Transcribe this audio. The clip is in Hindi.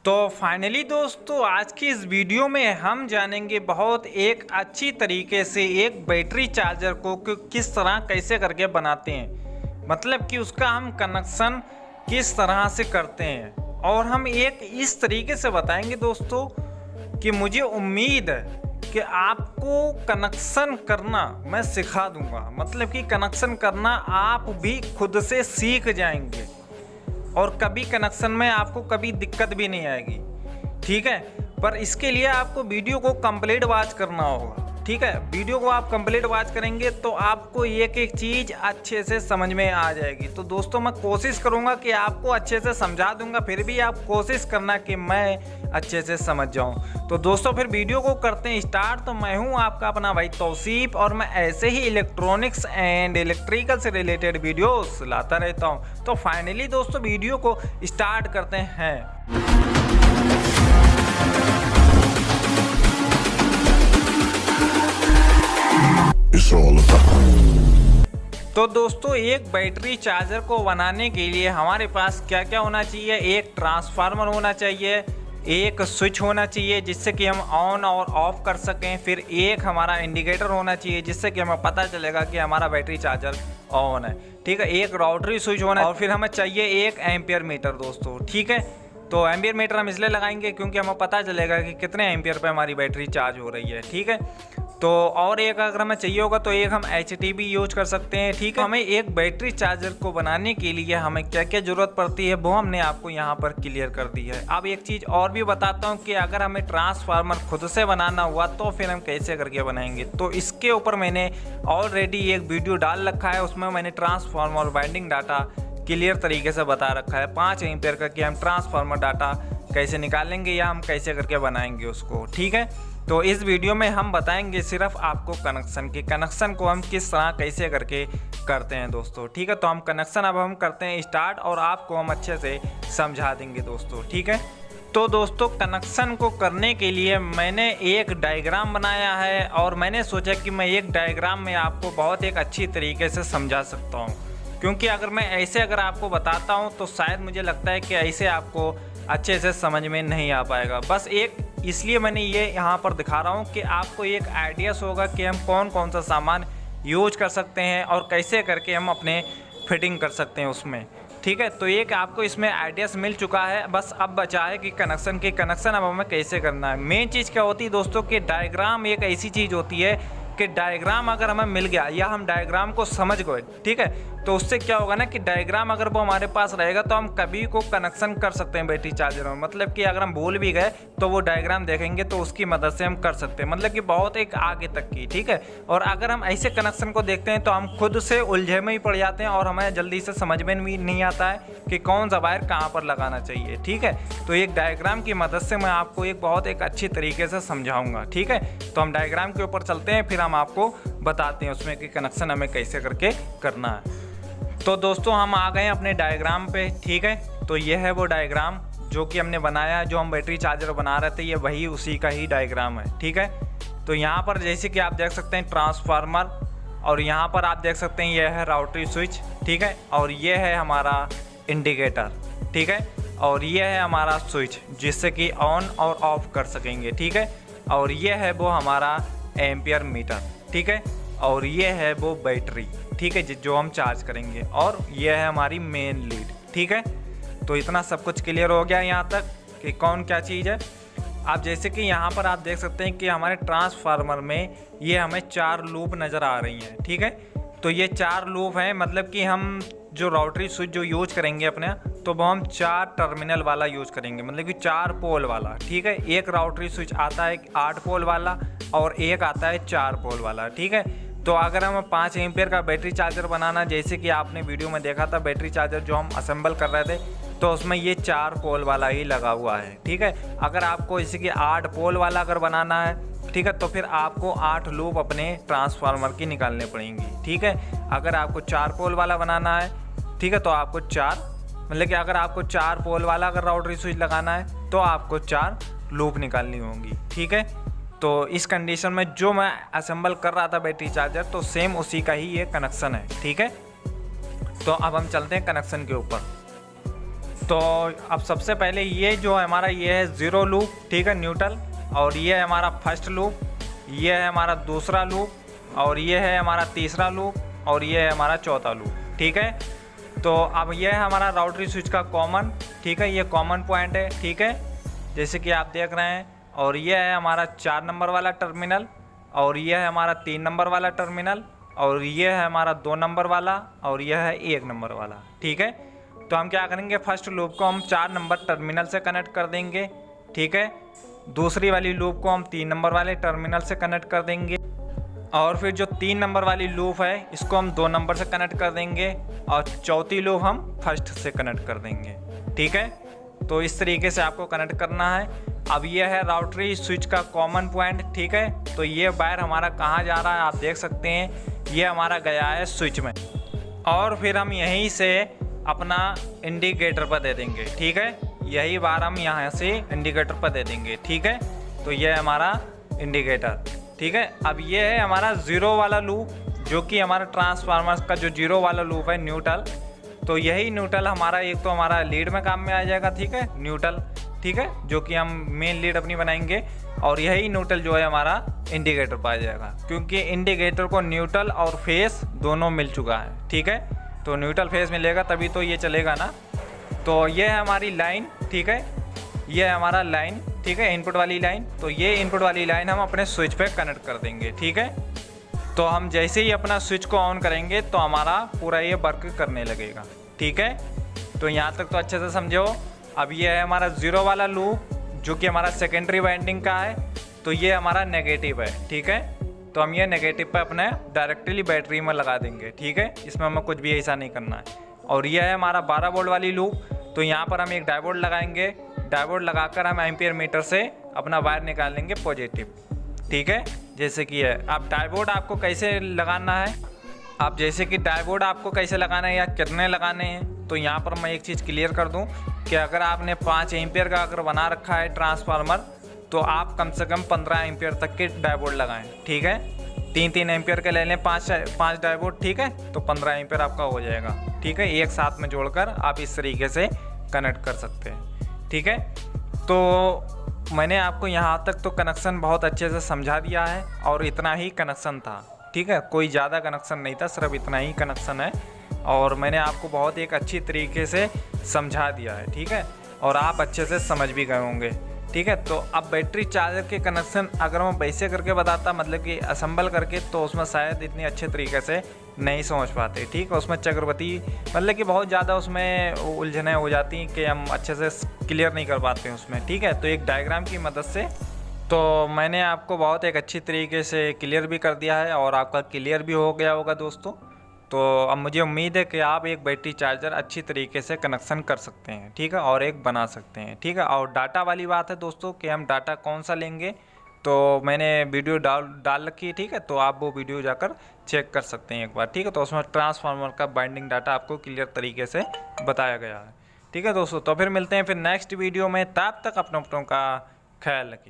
तो फाइनली दोस्तों आज की इस वीडियो में हम जानेंगे बहुत एक अच्छी तरीके से एक बैटरी चार्जर को किस तरह कैसे करके बनाते हैं, मतलब कि उसका हम कनेक्शन किस तरह से करते हैं। और हम एक इस तरीके से बताएंगे दोस्तों कि मुझे उम्मीद है कि आपको कनेक्शन करना मैं सिखा दूंगा, मतलब कि कनेक्शन करना आप भी खुद से सीख जाएंगे और कभी कनेक्शन में आपको कभी दिक्कत भी नहीं आएगी। ठीक है, पर इसके लिए आपको वीडियो को कंप्लीट वॉच करना होगा। ठीक है, वीडियो को आप कंप्लीट वॉच करेंगे तो आपको एक एक चीज़ अच्छे से समझ में आ जाएगी। तो दोस्तों मैं कोशिश करूंगा कि आपको अच्छे से समझा दूंगा, फिर भी आप कोशिश करना कि मैं अच्छे से समझ जाऊं। तो दोस्तों फिर वीडियो को करते हैं स्टार्ट। तो मैं हूं आपका अपना भाई तौसीफ और मैं ऐसे ही इलेक्ट्रॉनिक्स एंड इलेक्ट्रिकल से रिलेटेड वीडियोस लाता रहता हूं। तो फाइनली दोस्तों वीडियो को स्टार्ट करते हैं। तो दोस्तों एक बैटरी चार्जर को बनाने के लिए हमारे पास क्या क्या होना चाहिए। एक ट्रांसफार्मर होना चाहिए, एक स्विच होना चाहिए जिससे कि हम ऑन और ऑफ कर सकें, फिर एक हमारा इंडिकेटर होना चाहिए जिससे कि हमें पता चलेगा कि हमारा बैटरी चार्जर ऑन है। ठीक है, एक रोटरी स्विच होना और फिर हमें चाहिए एक एम्पियर मीटर दोस्तों। ठीक है, तो एम्पियर मीटर हम इसलिए लगाएंगे क्योंकि हमें पता चलेगा कि कितने एम्पियर पे हमारी बैटरी चार्ज हो रही है। ठीक है, तो और एक अगर हमें चाहिए होगा तो एक हम HT भी यूज कर सकते हैं। ठीक है, हमें एक बैटरी चार्जर को बनाने के लिए हमें क्या क्या जरूरत पड़ती है वो हमने आपको यहाँ पर क्लियर कर दी है। अब एक चीज़ और भी बताता हूँ कि अगर हमें ट्रांसफार्मर खुद से बनाना हुआ तो फिर हम कैसे करके बनाएंगे। तो इसके ऊपर मैंने ऑलरेडी एक वीडियो डाल रखा है, उसमें मैंने ट्रांसफार्मर वाइंडिंग डाटा क्लियर तरीके से बता रखा है 5 एम्पियर का, कि हम ट्रांसफार्मर डाटा कैसे निकालेंगे या हम कैसे करके बनाएंगे उसको। ठीक है, तो इस वीडियो में हम बताएंगे सिर्फ आपको कनेक्शन को हम किस तरह कैसे करके करते हैं दोस्तों। ठीक है, तो हम कनेक्शन अब हम करते हैं स्टार्ट और आपको हम अच्छे से समझा देंगे दोस्तों। ठीक है, तो दोस्तों कनेक्शन को करने के लिए मैंने एक डायग्राम बनाया है और मैंने सोचा कि मैं एक डायग्राम में आपको बहुत एक अच्छी तरीके से समझा सकता हूँ, क्योंकि अगर मैं ऐसे अगर आपको बताता हूँ तो शायद मुझे लगता है कि ऐसे आपको अच्छे से समझ में नहीं आ पाएगा। बस एक इसलिए मैंने ये यहाँ पर दिखा रहा हूँ कि आपको एक आइडियास होगा कि हम कौन कौन सा सामान यूज कर सकते हैं और कैसे करके हम अपने फिटिंग कर सकते हैं उसमें। ठीक है, तो एक आपको इसमें आइडियास मिल चुका है, बस अब बचा है कि कनेक्शन अब हमें कैसे करना है। मेन चीज़ क्या होती है दोस्तों कि डायग्राम एक ऐसी चीज़ होती है कि डायग्राम अगर हमें मिल गया या हम डायग्राम को समझ गए, ठीक है, तो उससे क्या होगा ना कि डायग्राम अगर वो हमारे पास रहेगा तो हम कभी को कनेक्शन कर सकते हैं बैटरी चार्जर में। मतलब कि अगर हम भूल भी गए तो वो डायग्राम देखेंगे तो उसकी मदद से हम कर सकते हैं, मतलब कि बहुत एक आगे तक की। ठीक है, और अगर हम ऐसे कनेक्शन को देखते हैं तो हम खुद से उलझे में ही पड़ जाते हैं और हमें जल्दी से समझ में भी नहीं आता है कि कौन सा वायर कहाँ पर लगाना चाहिए। ठीक है, तो एक डायग्राम की मदद से मैं आपको एक बहुत एक अच्छी तरीके से समझाऊंगा। ठीक है, तो हम डायग्राम के ऊपर चलते हैं, फिर हम आपको बताते हैं उसमें कि कनेक्शन हमें कैसे करके करना है। तो दोस्तों हम आ गए अपने डायग्राम पे। ठीक है, तो ये है वो डायग्राम जो कि हमने बनाया, जो हम बैटरी चार्जर बना रहे थे, ये वही उसी का ही डायग्राम है। ठीक है, तो यहाँ पर जैसे कि आप देख सकते हैं ट्रांसफार्मर, और यहाँ पर आप देख सकते हैं ये है राउटरी स्विच। ठीक है, और ये है हमारा इंडिकेटर। ठीक है, और ये है हमारा स्विच जिससे कि ऑन और ऑफ कर सकेंगे। ठीक है, और ये है वो हमारा एम्पियर मीटर। ठीक है, और ये है वो बैटरी। ठीक है, जो हम चार्ज करेंगे, और ये है हमारी मेन लीड। ठीक है, तो इतना सब कुछ क्लियर हो गया यहाँ तक कि कौन क्या चीज़ है। आप जैसे कि यहाँ पर आप देख सकते हैं कि हमारे ट्रांसफार्मर में ये हमें 4 लूप नज़र आ रही हैं। ठीक है, तो ये 4 लूप हैं, मतलब कि हम जो राउटरी स्विच जो यूज करेंगे अपने, तो वो हम 4 टर्मिनल वाला यूज करेंगे, मतलब कि 4 पोल वाला। ठीक है, एक राउटरी स्विच आता है 8 पोल वाला और एक आता है 4 पोल वाला। ठीक है, तो अगर हम 5 एम्पियर का बैटरी चार्जर बनाना, जैसे कि आपने वीडियो में देखा था बैटरी चार्जर जो हम असेंबल कर रहे थे, तो उसमें ये 4 पोल वाला ही लगा हुआ है। ठीक है, अगर आपको जैसे कि 8 पोल वाला अगर बनाना है, ठीक है, तो फिर आपको 8 लूप अपने ट्रांसफार्मर की निकालने पड़ेंगी। ठीक है, अगर आपको 4 पोल वाला बनाना है, ठीक है, तो आपको 4, मतलब कि अगर आपको 4 पोल वाला अगर राउटरी स्विच लगाना है तो आपको 4 लूप निकालनी होंगी। ठीक है, तो इस कंडीशन में जो मैं असेंबल कर रहा था बैटरी चार्जर, तो सेम उसी का ही ये कनेक्शन है। ठीक है, तो अब हम चलते हैं कनेक्शन के ऊपर। तो अब सबसे पहले ये जो हमारा ये है ज़ीरो लूप, ठीक है, न्यूट्रल, और ये है हमारा फर्स्ट लूप, ये है हमारा दूसरा लूप, और ये है हमारा तीसरा लूप, और ये है हमारा चौथा लूप, ठीक है। तो अब ये है हमारा राउटरी स्विच का कॉमन, ठीक है, ये कॉमन पॉइंट है, ठीक है, जैसे कि आप देख रहे हैं। और ये है हमारा 4 नंबर वाला टर्मिनल, और ये है हमारा 3 नंबर वाला टर्मिनल, और ये है हमारा 2 नंबर वाला, और यह है 1 नंबर वाला, ठीक है। तो हम क्या करेंगे, फर्स्ट लूप को हम 4 नंबर टर्मिनल से कनेक्ट कर देंगे, ठीक है। दूसरी वाली लूप को हम 3 नंबर वाले टर्मिनल से कनेक्ट कर देंगे, और फिर जो 3 नंबर वाली लूप है इसको हम 2 नंबर से कनेक्ट कर देंगे, और चौथी लूप हम फर्स्ट से कनेक्ट कर देंगे, ठीक है। तो इस तरीके से आपको कनेक्ट करना है। अब ये है राउटरी स्विच का कॉमन पॉइंट, ठीक है। तो ये वायर हमारा कहाँ जा रहा है आप देख सकते हैं, ये हमारा गया है स्विच में, और फिर हम यहीं से अपना इंडिकेटर पर दे देंगे, ठीक है। यही बार हम यहाँ से इंडिकेटर पर दे देंगे, ठीक है। तो ये है हमारा इंडिकेटर, ठीक है। अब ये है हमारा ज़ीरो वाला लूप, जो कि हमारा ट्रांसफार्मर का जो ज़ीरो वाला लूप है न्यूट्रल। तो यही न्यूट्रल हमारा एक तो हमारा लीड में काम में आ जाएगा, ठीक है, न्यूट्रल, ठीक है, जो कि हम मेन लीड अपनी बनाएंगे, और यही न्यूट्रल जो है हमारा इंडिकेटर पर आ जाएगा, क्योंकि इंडिकेटर को न्यूट्रल और फेस दोनों मिल चुका है, ठीक है। तो न्यूट्रल फेस मिलेगा तभी तो ये चलेगा ना। तो ये है हमारी लाइन, ठीक है, ये है हमारा लाइन, ठीक है, इनपुट वाली लाइन। तो ये इनपुट वाली लाइन हम अपने स्विच पे कनेक्ट कर देंगे, ठीक है। तो हम जैसे ही अपना स्विच को ऑन करेंगे तो हमारा पूरा ये वर्क करने लगेगा, ठीक है। तो यहाँ तक तो अच्छे से समझो। अब ये है हमारा ज़ीरो वाला लूप, जो कि हमारा सेकेंडरी वाइंडिंग का है। तो ये हमारा नेगेटिव है, ठीक है। तो हम ये नेगेटिव पे अपने डायरेक्टली बैटरी में लगा देंगे, ठीक है, इसमें हमें कुछ भी ऐसा नहीं करना है। और ये है हमारा 12 वोल्ट वाली लूप। तो यहाँ पर हम एक डायोड लगाएंगे, डायोड लगाकर हम एम्पियर मीटर से अपना वायर निकाल लेंगे पॉजिटिव, ठीक है, जैसे कि है। अब डायोड आपको कैसे लगाना है, आप जैसे कि डायोड आपको कैसे लगाना है या कितने लगाने हैं, तो यहाँ पर मैं एक चीज़ क्लियर कर दूँ कि अगर आपने 5 एम्पियर का अगर बना रखा है ट्रांसफार्मर, तो आप कम से कम 15 एम्पियर तक के डायोड लगाएं, ठीक है। 3-3 एम्पियर के ले लें 5 डायोड, ठीक है, तो 15 एम्पियर आपका हो जाएगा, ठीक है। एक साथ में जोड़कर आप इस तरीके से कनेक्ट कर सकते हैं, ठीक है। तो मैंने आपको यहाँ तक तो कनेक्शन बहुत अच्छे से समझा दिया है, और इतना ही कनेक्शन था, ठीक है, कोई ज़्यादा कनेक्शन नहीं था, सिर्फ इतना ही कनेक्शन है, और मैंने आपको बहुत एक अच्छी तरीके से समझा दिया है, ठीक है, और आप अच्छे से समझ भी गए होंगे, ठीक है। तो अब बैटरी चार्जर के कनेक्शन अगर मैं वैसे करके बताता, मतलब कि असेंबल करके, तो उसमें शायद इतने अच्छे तरीके से नहीं समझ पाते, ठीक है। उसमें चक्रवर्ती मतलब कि बहुत ज़्यादा उसमें उलझनें हो जाती कि हम अच्छे से क्लियर नहीं कर पाते हैं उसमें, ठीक है। तो एक डायग्राम की मदद से तो मैंने आपको बहुत एक अच्छी तरीके से क्लियर भी कर दिया है, और आपका क्लियर भी हो गया होगा दोस्तों। तो अब मुझे उम्मीद है कि आप एक बैटरी चार्जर अच्छी तरीके से कनेक्शन कर सकते हैं, ठीक है, और एक बना सकते हैं, ठीक है। और डाटा वाली बात है दोस्तों कि हम डाटा कौन सा लेंगे, तो मैंने वीडियो डाल रखी है, ठीक है। तो आप वो वीडियो जाकर चेक कर सकते हैं एक बार, ठीक है। तो उसमें ट्रांसफार्मर का बाइंडिंग डाटा आपको क्लियर तरीके से बताया गया है, ठीक है दोस्तों। तो फिर मिलते हैं फिर नेक्स्ट वीडियो में, तब तक अपनों का ख्याल रखिए।